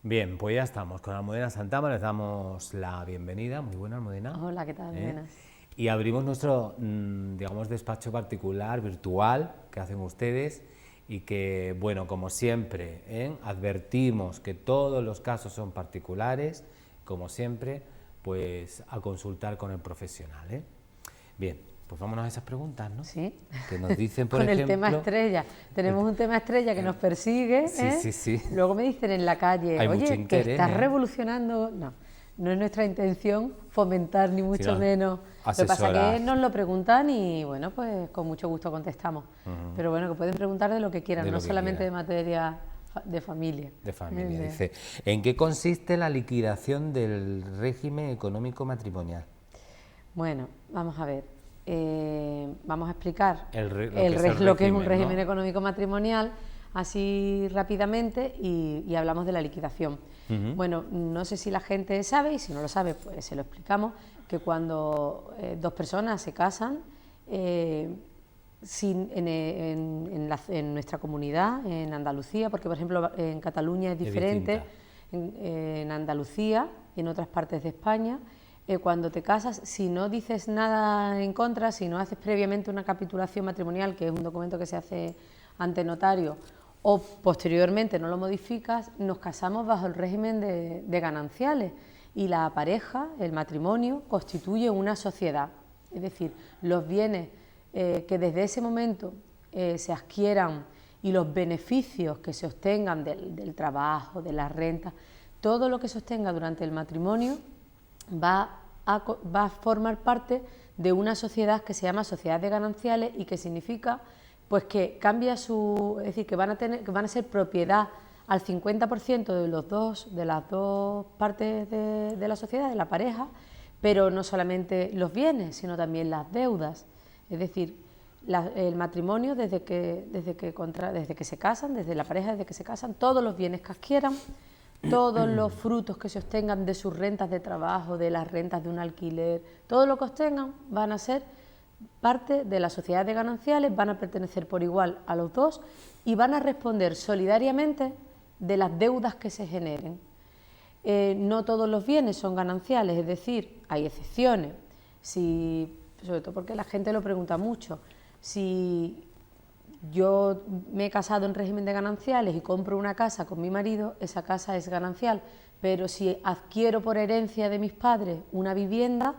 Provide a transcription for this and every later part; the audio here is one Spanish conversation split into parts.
Bien, pues ya estamos con Almudena Santama, les damos la bienvenida. Muy buena, Almudena. Hola, ¿qué tal? Buenas. Y abrimos nuestro, digamos, despacho particular, virtual, que hacen ustedes y que, bueno, como siempre, advertimos que todos los casos son particulares, como siempre, pues a consultar con el profesional. Bien, pues vámonos a esas preguntas, ¿no? Sí. Que nos dicen, por con ejemplo... el tema estrella. Tenemos un tema estrella que nos persigue. Sí. Luego me dicen en la calle, Hay mucho oye, que interés, estás revolucionando. No, no es nuestra intención fomentar ni mucho Sino menos. Lo que pasa es que nos lo preguntan y, bueno, pues con mucho gusto contestamos. Pero bueno, que pueden preguntar de lo que quieran, no solamente de materia de familia. De familia, dice. ¿En qué consiste la liquidación del régimen económico matrimonial? Bueno, vamos a ver. Vamos a explicar lo que es un régimen económico matrimonial, así rápidamente, y hablamos de la liquidación. Bueno, no sé si la gente sabe, y si no lo sabe, pues se lo explicamos, que cuando dos personas se casan, en nuestra comunidad, en Andalucía, porque por ejemplo en Cataluña es diferente, en Andalucía y en otras partes de España, cuando te casas, si no dices nada en contra, si no haces previamente una capitulación matrimonial, que es un documento que se hace ante notario, o posteriormente no lo modificas, nos casamos bajo el régimen de gananciales, y la pareja, el matrimonio, constituye una sociedad. Es decir, los bienes que desde ese momento se adquieran y los beneficios que se obtengan del trabajo, de la renta, todo lo que se obtenga durante el matrimonio va a formar parte de una sociedad que se llama sociedad de gananciales, y que significa pues que cambia es decir, que van a ser propiedad al 50% de las dos partes de la sociedad, de la pareja, pero no solamente los bienes, sino también las deudas. Es decir, el matrimonio, desde que se casan, desde la pareja, desde que se casan, todos los bienes que adquieran, todos los frutos que se obtengan de sus rentas de trabajo, de las rentas de un alquiler, todo lo que obtengan van a ser parte de la sociedad de gananciales, van a pertenecer por igual a los dos y van a responder solidariamente de las deudas que se generen. No todos los bienes son gananciales, es decir, hay excepciones, sobre todo porque la gente lo pregunta mucho. Si yo me he casado en régimen de gananciales y compro una casa con mi marido, esa casa es ganancial, pero si adquiero por herencia de mis padres una vivienda,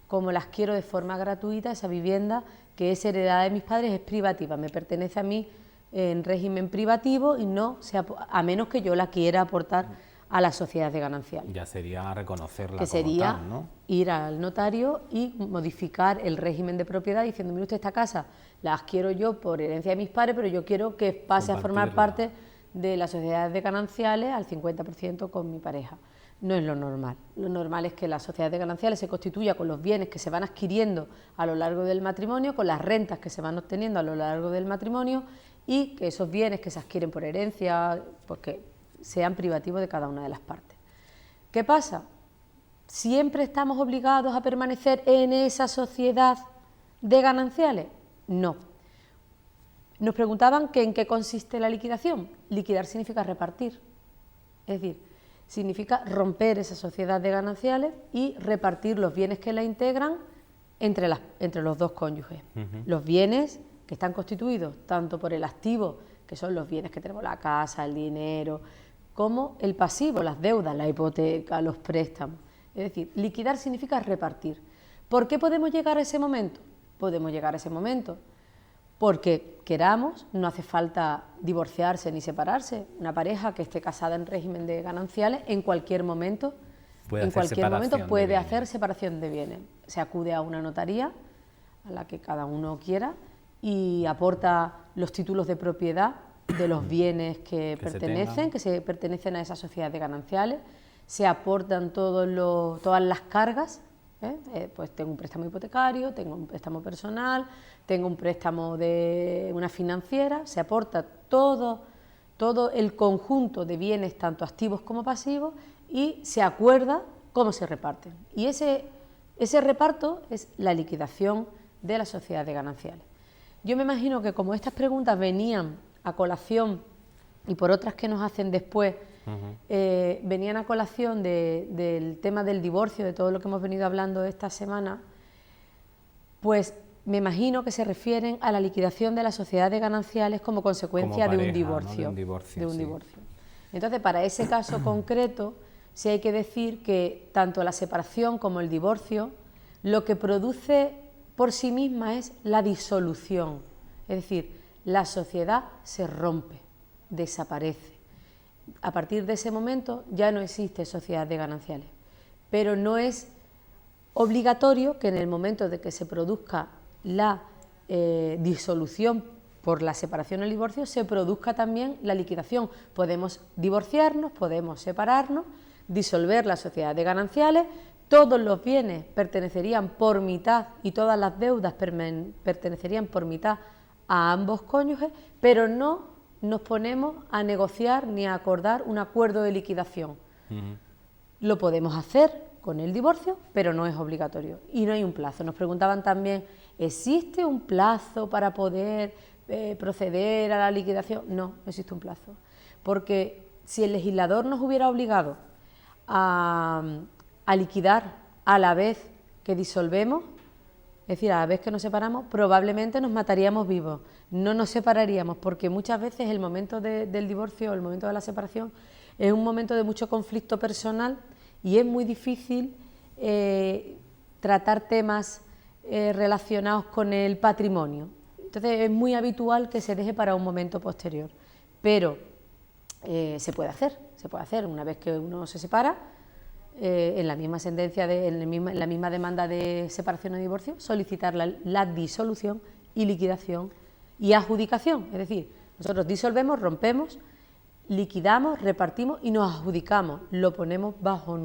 como la adquiero de forma gratuita, esa vivienda que es heredada de mis padres es privativa, me pertenece a mí en régimen privativo, y a menos que yo la quiera aportar a la sociedad de gananciales. Ya sería reconocerla, que sería como tal, ¿no? Ir al notario y modificar el régimen de propiedad diciendo, mire usted, esta casa la adquiero yo por herencia de mis padres, pero yo quiero que pase a formar parte de la sociedad de gananciales al 50% con mi pareja. No es lo normal. Lo normal es que la sociedad de gananciales se constituya con los bienes que se van adquiriendo a lo largo del matrimonio, con las rentas que se van obteniendo a lo largo del matrimonio, y que esos bienes que se adquieren por herencia, pues que sean privativos de cada una de las partes. ¿Qué pasa? ¿Siempre estamos obligados a permanecer en esa sociedad de gananciales? No. Nos preguntaban que en qué consiste la liquidación. Liquidar significa repartir, es decir, significa romper esa sociedad de gananciales y repartir los bienes que la integran entre los dos cónyuges. Los bienes que están constituidos tanto por el activo, que son los bienes que tenemos, la casa, el dinero, como el pasivo, las deudas, la hipoteca, los préstamos. Es decir, liquidar significa repartir. ¿Por qué podemos llegar a ese momento? Podemos llegar a ese momento porque queramos, no hace falta divorciarse ni separarse. Una pareja que esté casada en régimen de gananciales en cualquier momento puede hacer separación de bienes. Se acude a una notaría a la que cada uno quiera y aporta los títulos de propiedad de los bienes que pertenecen a esa sociedad de gananciales. Se aportan todas las cargas. Pues tengo un préstamo hipotecario, tengo un préstamo personal, tengo un préstamo de una financiera, se aporta todo el conjunto de bienes, tanto activos como pasivos, y se acuerda cómo se reparten. Y ese reparto es la liquidación de la sociedad de gananciales. Yo me imagino que como estas preguntas venían a colación y por otras que nos hacen después, venían a colación del tema del divorcio, de todo lo que hemos venido hablando esta semana, pues me imagino que se refieren a la liquidación de la sociedad de gananciales como consecuencia como pareja, de un divorcio. ¿no? De un divorcio. Entonces, para ese caso concreto, sí hay que decir que tanto la separación como el divorcio, lo que produce por sí misma es la disolución. Es decir, la sociedad se rompe, desaparece. A partir de ese momento ya no existe sociedad de gananciales, pero no es obligatorio que en el momento de que se produzca la disolución por la separación o el divorcio, se produzca también la liquidación. Podemos divorciarnos, podemos separarnos, disolver la sociedad de gananciales, todos los bienes pertenecerían por mitad y todas las deudas pertenecerían por mitad a ambos cónyuges, pero no nos ponemos a negociar ni a acordar un acuerdo de liquidación. Lo podemos hacer con el divorcio, pero no es obligatorio y no hay un plazo. Nos preguntaban también, ¿existe un plazo para poder proceder a la liquidación? No, no existe un plazo, porque si el legislador nos hubiera obligado a liquidar a la vez que disolvemos, es decir, a la vez que nos separamos, probablemente nos mataríamos vivos, no nos separaríamos, porque muchas veces el momento del divorcio, el momento de la separación, es un momento de mucho conflicto personal y es muy difícil tratar temas relacionados con el patrimonio. Entonces es muy habitual que se deje para un momento posterior, pero se puede hacer una vez que uno se separa. En la misma sentencia, en la misma demanda de separación o divorcio, solicitar la disolución y liquidación y adjudicación. Es decir, nosotros disolvemos, rompemos, liquidamos, repartimos y nos adjudicamos, lo ponemos bajo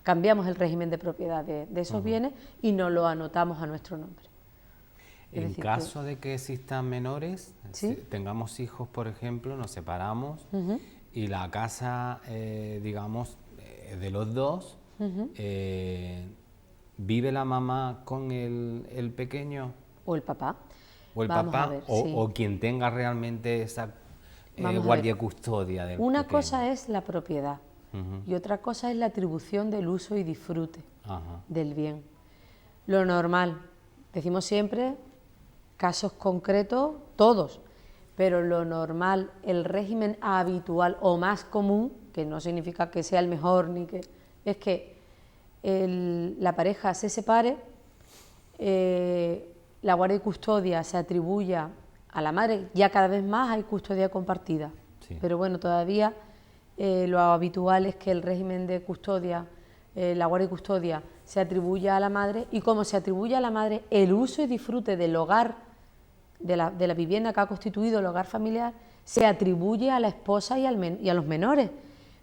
cambiamos el régimen de propiedad de esos bienes y nos lo anotamos a nuestro nombre. En caso de que existan menores, ¿sí? Tengamos hijos, por ejemplo, nos separamos y la casa, digamos, de los dos, ¿vive la mamá con el pequeño? O el papá. O el Vamos papá, a ver, o, sí. o quien tenga realmente esa guardia custodia del Una pequeño. cosa es la propiedad y otra cosa es la atribución del uso y disfrute del bien. Lo normal, decimos siempre, casos concretos, todos, pero lo normal, el régimen habitual o más común, que no significa que sea el mejor, ni que es que la pareja se separe, la guardia y custodia se atribuya a la madre, ya cada vez más hay custodia compartida, sí. Pero bueno, todavía lo habitual es que el régimen de custodia, la guardia y custodia, se atribuya a la madre, y como se atribuye a la madre, el uso y disfrute del hogar, de la vivienda que ha constituido el hogar familiar, se atribuye a la esposa y a los menores.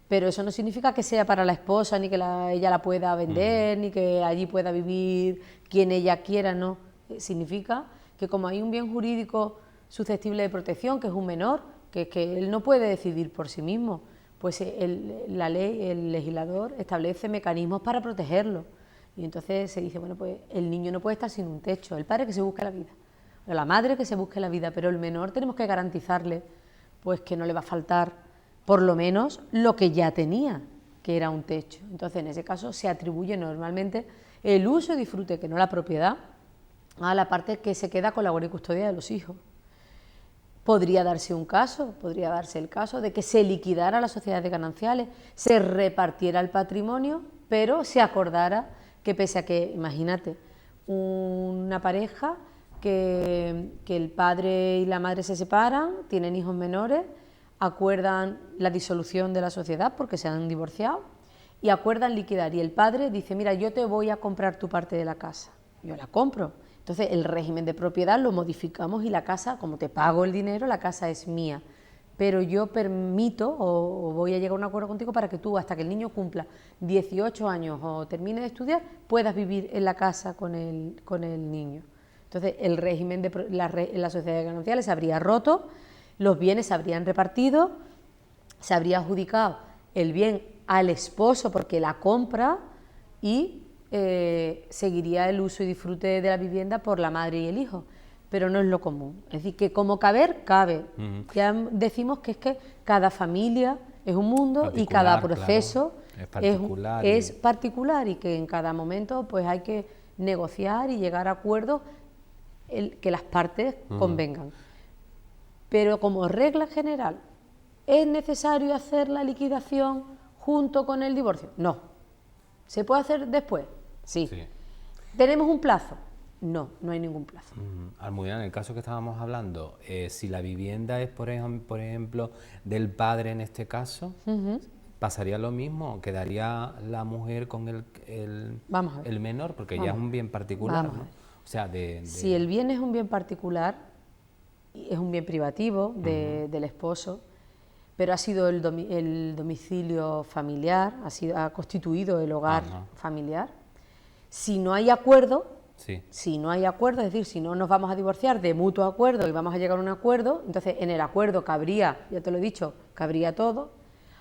Pero eso no significa que sea para la esposa, ni que ella la pueda vender, ni que allí pueda vivir quien ella quiera, no. Significa que como hay un bien jurídico susceptible de protección, que es un menor, que él no puede decidir por sí mismo, pues la ley, el legislador establece mecanismos para protegerlo. Y entonces se dice, bueno, pues el niño no puede estar sin un techo, el padre que se busque la vida, o la madre que se busque la vida, pero el menor tenemos que garantizarle pues que no le va a faltar por lo menos lo que ya tenía, que era un techo. Entonces, en ese caso, se atribuye normalmente el uso y disfrute, que no la propiedad, a la parte que se queda con la guardia y custodia de los hijos. Podría darse el caso de que se liquidara la sociedad de gananciales, se repartiera el patrimonio, pero se acordara que pese a que, imagínate, una pareja que el padre y la madre se separan, tienen hijos menores, acuerdan la disolución de la sociedad porque se han divorciado y acuerdan liquidar, y el padre dice, mira, yo te voy a comprar tu parte de la casa, yo la compro. Entonces el régimen de propiedad lo modificamos y la casa, como te pago el dinero, la casa es mía, pero yo permito o voy a llegar a un acuerdo contigo para que tú, hasta que el niño cumpla 18 años o termine de estudiar, puedas vivir en la casa con el niño. Entonces el régimen de la sociedad de gananciales se habría roto, los bienes se habrían repartido, se habría adjudicado el bien al esposo porque la compra y seguiría el uso y disfrute de la vivienda por la madre y el hijo, pero no es lo común. Es decir, que como caber, cabe. Ya decimos que es que cada familia es un mundo y cada proceso claro, es particular y que en cada momento pues hay que negociar y llegar a acuerdos que las partes convengan. Pero como regla general, ¿es necesario hacer la liquidación junto con el divorcio? No. ¿Se puede hacer después? Sí. ¿Tenemos un plazo? No, no hay ningún plazo. Almudena, en el caso que estábamos hablando, si la vivienda es, por ejemplo, del padre en este caso, ¿pasaría lo mismo? ¿Quedaría la mujer con el menor? Porque ya es un bien particular, ¿no? O sea, Si el bien es un bien particular, es un bien privativo del esposo, pero ha sido el domicilio familiar, ha constituido el hogar familiar. Si no hay acuerdo, si no hay acuerdo, es decir, si no nos vamos a divorciar de mutuo acuerdo y vamos a llegar a un acuerdo, entonces en el acuerdo cabría, ya te lo he dicho, cabría todo,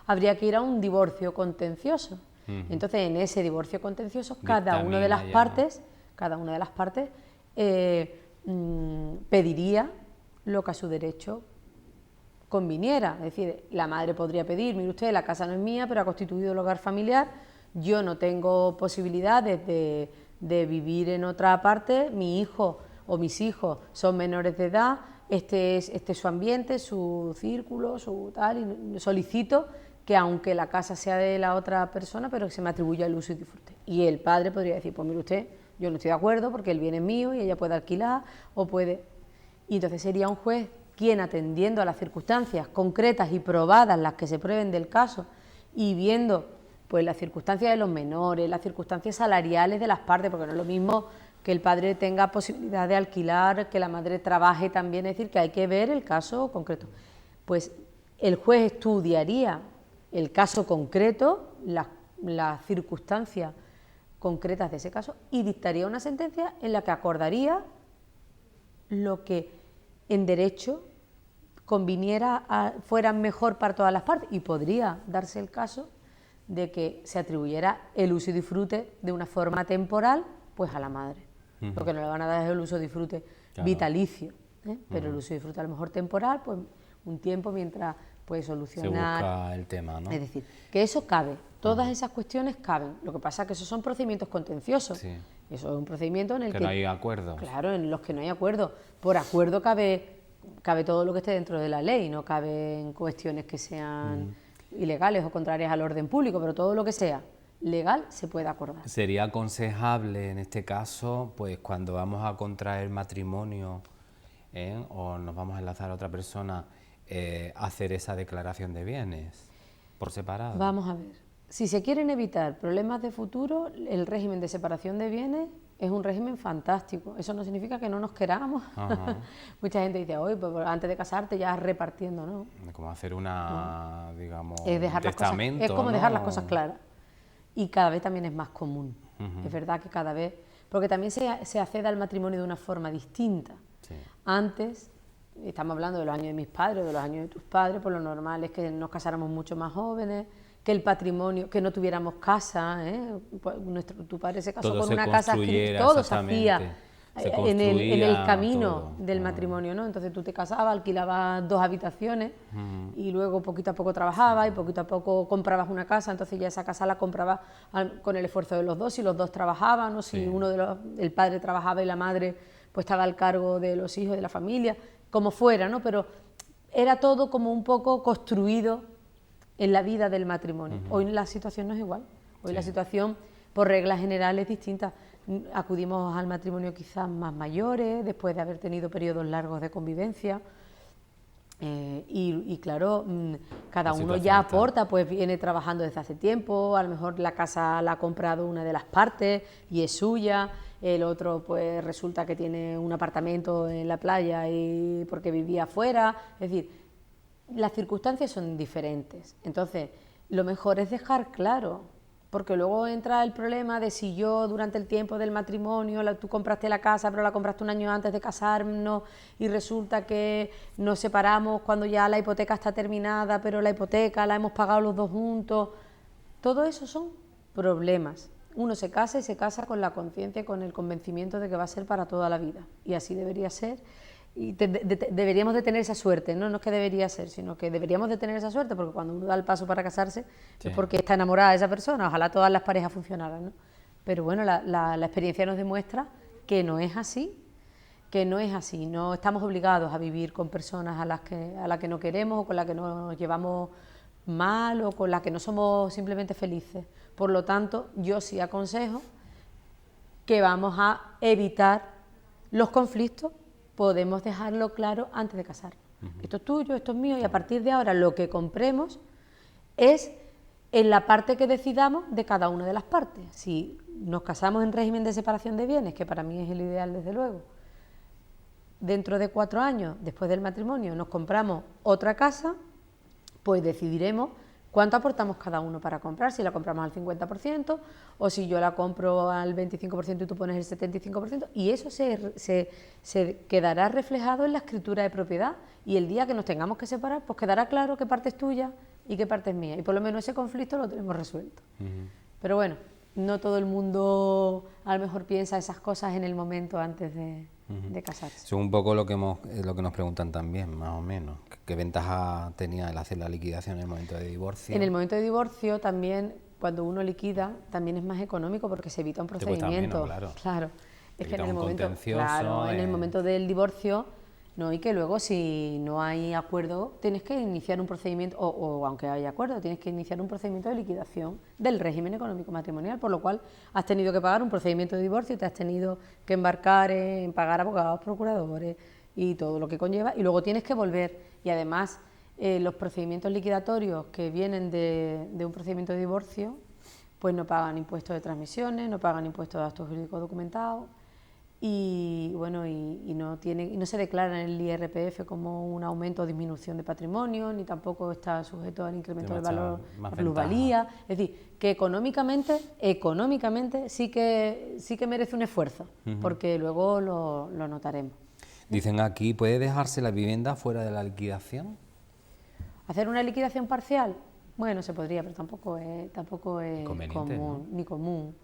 habría que ir a un divorcio contencioso. Entonces en ese divorcio contencioso cada una de las partes pediría lo que a su derecho conviniera. Es decir, la madre podría pedir, mire usted, la casa no es mía, pero ha constituido el hogar familiar, yo no tengo posibilidades de vivir en otra parte, mi hijo o mis hijos son menores de edad, este es su ambiente, su círculo, su tal, y solicito que aunque la casa sea de la otra persona, pero que se me atribuya el uso y disfrute. Y el padre podría decir, pues mire usted, yo no estoy de acuerdo porque el bien es mío y ella puede alquilar o puede... Y entonces sería un juez quien, atendiendo a las circunstancias concretas y probadas, las que se prueben del caso, y viendo pues las circunstancias de los menores, las circunstancias salariales de las partes, porque no es lo mismo que el padre tenga posibilidad de alquilar, que la madre trabaje también, es decir, que hay que ver el caso concreto. Pues el juez estudiaría el caso concreto, las circunstancias concretas de ese caso, y dictaría una sentencia en la que acordaría lo que en derecho conviniera, fuera mejor para todas las partes, y podría darse el caso de que se atribuyera el uso y disfrute de una forma temporal pues a la madre. Lo que no le van a dar es el uso y disfrute vitalicio, pero el uso y disfrute a lo mejor temporal, pues un tiempo mientras puede solucionar. Se busca el tema, ¿no? Es decir, que eso cabe, todas esas cuestiones caben. Lo que pasa es que esos son procedimientos contenciosos. Eso es un procedimiento en el que no hay acuerdo. Claro, en los que no hay acuerdo. Por acuerdo cabe todo lo que esté dentro de la ley, no caben cuestiones que sean ilegales o contrarias al orden público, pero todo lo que sea legal se puede acordar. ¿Sería aconsejable en este caso, pues cuando vamos a contraer matrimonio o nos vamos a enlazar a otra persona, hacer esa declaración de bienes por separado? Vamos a ver, si se quieren evitar problemas de futuro, el régimen de separación de bienes es un régimen fantástico. Eso no significa que no nos queramos. Mucha gente dice, oye, pues antes de casarte ya repartiendo, ¿no? Como hacer una, digamos, es dejar testamento, es como ¿no? dejar las cosas claras. Y cada vez también es más común. Es verdad que cada vez... Porque también se accede al matrimonio de una forma distinta. Antes, estamos hablando de los años de mis padres o de los años de tus padres, pues lo normal es que nos casáramos mucho más jóvenes, que el patrimonio, que no tuviéramos casa, pues tu padre se casó con una casa, todo se hacía en el camino del matrimonio, ¿no? Entonces tú te casabas, alquilabas 2 habitaciones y luego poquito a poco trabajabas y poquito a poco comprabas una casa, entonces ya esa casa la comprabas con el esfuerzo de los dos, si los dos trabajaban, o si el padre trabajaba y la madre pues estaba al cargo de los hijos, de la familia, como fuera, ¿no? Pero era todo como un poco construido en la vida del matrimonio. Hoy la situación no es igual. Hoy la situación, por reglas generales, es distinta. Acudimos al matrimonio quizás más mayores, después de haber tenido periodos largos de convivencia. Y claro, cada uno ya aporta, pues viene trabajando desde hace tiempo, a lo mejor la casa la ha comprado una de las partes y es suya, el otro pues resulta que tiene un apartamento en la playa y porque vivía afuera, es decir, las circunstancias son diferentes. Entonces, lo mejor es dejar claro, porque luego entra el problema de si yo durante el tiempo del matrimonio, tú compraste la casa, pero la compraste un año antes de casarnos y resulta que nos separamos cuando ya la hipoteca está terminada, pero la hipoteca la hemos pagado los dos juntos. Todo eso son problemas. Uno se casa y se casa con la conciencia, con el convencimiento de que va a ser para toda la vida. Y así debería ser. deberíamos de tener esa suerte, ¿no? No es que debería ser, sino que deberíamos de tener esa suerte, porque cuando uno da el paso para casarse es porque está enamorada de esa persona. Ojalá todas las parejas funcionaran, ¿no? Pero bueno, la experiencia nos demuestra que no es así, no estamos obligados a vivir con personas a las que no queremos, o con las que nos llevamos mal, o con las que no somos simplemente felices. Por lo tanto, yo sí aconsejo que vamos a evitar los conflictos. Podemos dejarlo claro antes de casarnos. Esto es tuyo, esto es mío, y a partir de ahora lo que compremos es en la parte que decidamos de cada una de las partes. Si nos casamos en régimen de separación de bienes, que para mí es el ideal desde luego, dentro de 4 años, después del matrimonio, nos compramos otra casa, pues decidiremos cuánto aportamos cada uno para comprar, si la compramos al 50% o si yo la compro al 25% y tú pones el 75%, y eso se quedará reflejado en la escritura de propiedad, y el día que nos tengamos que separar, pues quedará claro qué parte es tuya y qué parte es mía, y por lo menos ese conflicto lo tenemos resuelto. Pero bueno, no todo el mundo a lo mejor piensa esas cosas en el momento antes de casarse. Es un poco lo que nos preguntan también, más o menos. ¿Qué ventaja tenía el hacer la liquidación en el momento de divorcio? En el momento de divorcio también, cuando uno liquida, también es más económico porque se evita un procedimiento. Claro. Es que en el momento del divorcio, no, y que luego si no hay acuerdo tienes que iniciar un procedimiento, o aunque haya acuerdo, tienes que iniciar un procedimiento de liquidación del régimen económico matrimonial, por lo cual has tenido que pagar un procedimiento de divorcio y te has tenido que embarcar en pagar abogados, procuradores y todo lo que conlleva, y luego tienes que volver. Y además los procedimientos liquidatorios que vienen de un procedimiento de divorcio pues no pagan impuestos de transmisiones, no pagan impuestos de actos jurídicos documentados, y bueno, y no se declara en el IRPF como un aumento o disminución de patrimonio, ni tampoco está sujeto al incremento del valor, la plusvalía. Es decir, que económicamente sí que merece un esfuerzo, porque luego lo notaremos. Dicen aquí, ¿puede dejarse la vivienda fuera de la liquidación? ¿Hacer una liquidación parcial? Bueno, se podría, pero tampoco es común, ¿no? Ni común.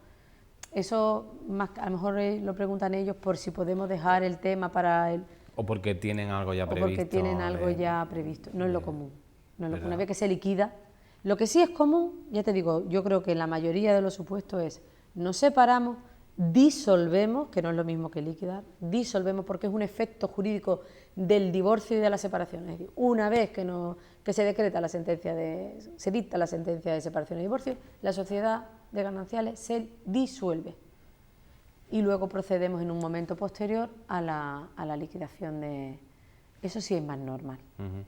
Eso más, a lo mejor lo preguntan ellos por si podemos dejar el tema para el... O porque tienen algo ya previsto. O porque tienen algo ya previsto. No es lo común. Una vez que se liquida. Lo que sí es común, ya te digo, yo creo que en la mayoría de los supuestos es, nos separamos, disolvemos, que no es lo mismo que liquidar, disolvemos porque es un efecto jurídico del divorcio y de la separación. Es decir, una vez que se decreta se dicta la sentencia de separación y divorcio, la sociedad de gananciales se disuelve, y luego procedemos en un momento posterior a la liquidación de... Eso sí es más normal,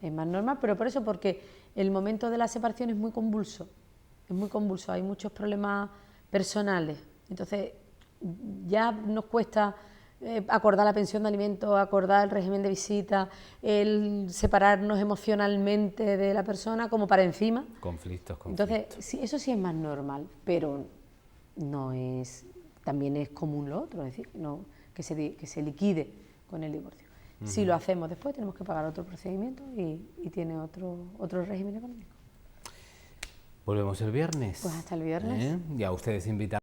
es más normal, pero por eso, porque el momento de la separación es muy convulso, hay muchos problemas personales, entonces ya nos cuesta acordar la pensión de alimentos, acordar el régimen de visita, el separarnos emocionalmente de la persona, como para encima. Conflictos. Entonces, sí, eso sí es más normal, pero no es, también es común lo otro, es decir, que se liquide con el divorcio. Si lo hacemos después, tenemos que pagar otro procedimiento y tiene otro régimen económico. Volvemos el viernes. Pues hasta el viernes. Ya ustedes invitan.